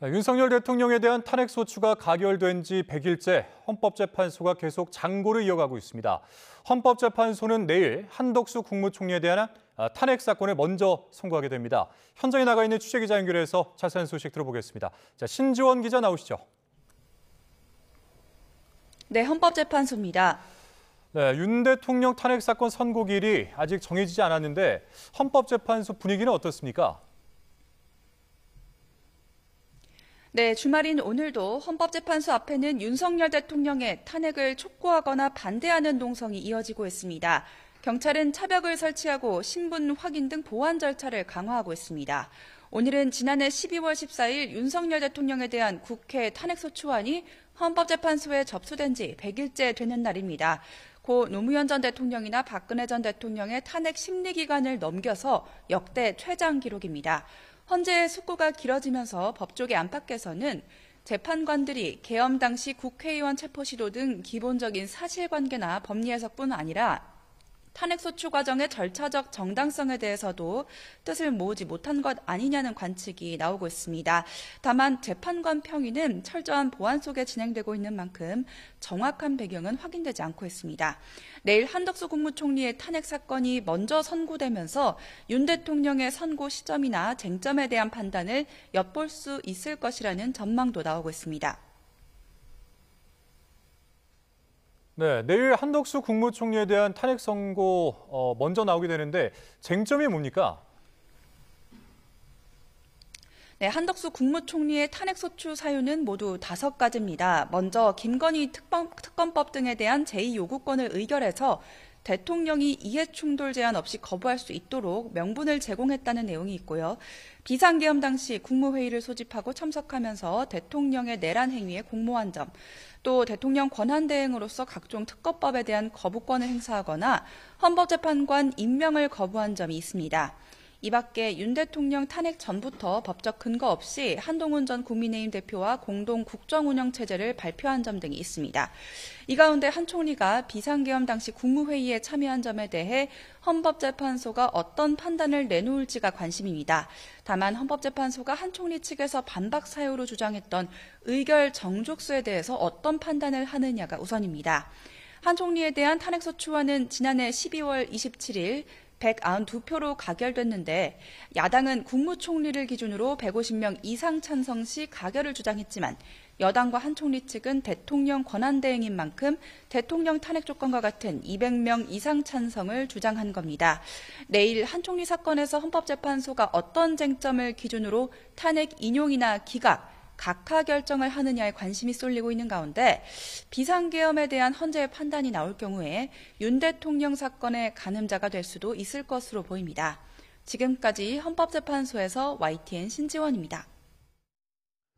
윤석열 대통령에 대한 탄핵소추가 가결된 지 100일째 헌법재판소가 계속 장고를 이어가고 있습니다. 헌법재판소는 내일 한덕수 국무총리에 대한 탄핵 사건을 먼저 선고하게 됩니다. 현장에 나가 있는 취재기자 연결해서 자세한 소식 들어보겠습니다. 신지원 기자 나오시죠. 네, 헌법재판소입니다. 네, 윤 대통령 탄핵 사건 선고일이 아직 정해지지 않았는데 헌법재판소 분위기는 어떻습니까? 네, 주말인 오늘도 헌법재판소 앞에는 윤석열 대통령의 탄핵을 촉구하거나 반대하는 농성이 이어지고 있습니다. 경찰은 차벽을 설치하고 신분 확인 등 보안 절차를 강화하고 있습니다. 오늘은 지난해 12월 14일 윤석열 대통령에 대한 국회 탄핵소추안이 헌법재판소에 접수된 지 100일째 되는 날입니다. 고 노무현 전 대통령이나 박근혜 전 대통령의 탄핵 심리기간을 넘겨서 역대 최장 기록입니다. 헌재의 숙고가 길어지면서 법조계 안팎에서는 재판관들이 계엄 당시 국회의원 체포 시도 등 기본적인 사실관계나 법리 해석뿐 아니라 탄핵소추 과정의 절차적 정당성에 대해서도 뜻을 모으지 못한 것 아니냐는 관측이 나오고 있습니다. 다만 재판관 평의는 철저한 보안 속에 진행되고 있는 만큼 정확한 배경은 확인되지 않고 있습니다. 내일 한덕수 국무총리의 탄핵 사건이 먼저 선고되면서 윤 대통령의 선고 시점이나 쟁점에 대한 판단을 엿볼 수 있을 것이라는 전망도 나오고 있습니다. 네, 내일 한덕수 국무총리에 대한 탄핵 선고 먼저 나오게 되는데 쟁점이 뭡니까? 네, 한덕수 국무총리의 탄핵소추 사유는 모두 5가지입니다. 먼저 김건희 특검법 등에 대한 제2요구권을 의결해서 대통령이 이해충돌 제한 없이 거부할 수 있도록 명분을 제공했다는 내용이 있고요. 비상계엄 당시 국무회의를 소집하고 참석하면서 대통령의 내란 행위에 공모한 점, 또 대통령 권한대행으로서 각종 특검법에 대한 거부권을 행사하거나 헌법재판관 임명을 거부한 점이 있습니다. 이 밖에 윤 대통령 탄핵 전부터 법적 근거 없이 한동훈 전 국민의힘 대표와 공동 국정운영체제를 발표한 점 등이 있습니다. 이 가운데 한 총리가 비상계엄 당시 국무회의에 참여한 점에 대해 헌법재판소가 어떤 판단을 내놓을지가 관심입니다. 다만 헌법재판소가 한 총리 측에서 반박 사유로 주장했던 의결 정족수에 대해서 어떤 판단을 하느냐가 우선입니다. 한 총리에 대한 탄핵소추안은 지난해 12월 27일 192표로 가결됐는데 야당은 국무총리를 기준으로 150명 이상 찬성 시 가결을 주장했지만 여당과 한 총리 측은 대통령 권한대행인 만큼 대통령 탄핵 조건과 같은 200명 이상 찬성을 주장한 겁니다. 내일 한 총리 사건에서 헌법재판소가 어떤 쟁점을 기준으로 탄핵 인용이나 기각, 각하 결정을 하느냐에 관심이 쏠리고 있는 가운데 비상계엄에 대한 헌재의 판단이 나올 경우에 윤 대통령 사건의 가늠자가 될 수도 있을 것으로 보입니다. 지금까지 헌법재판소에서 YTN 신지원입니다.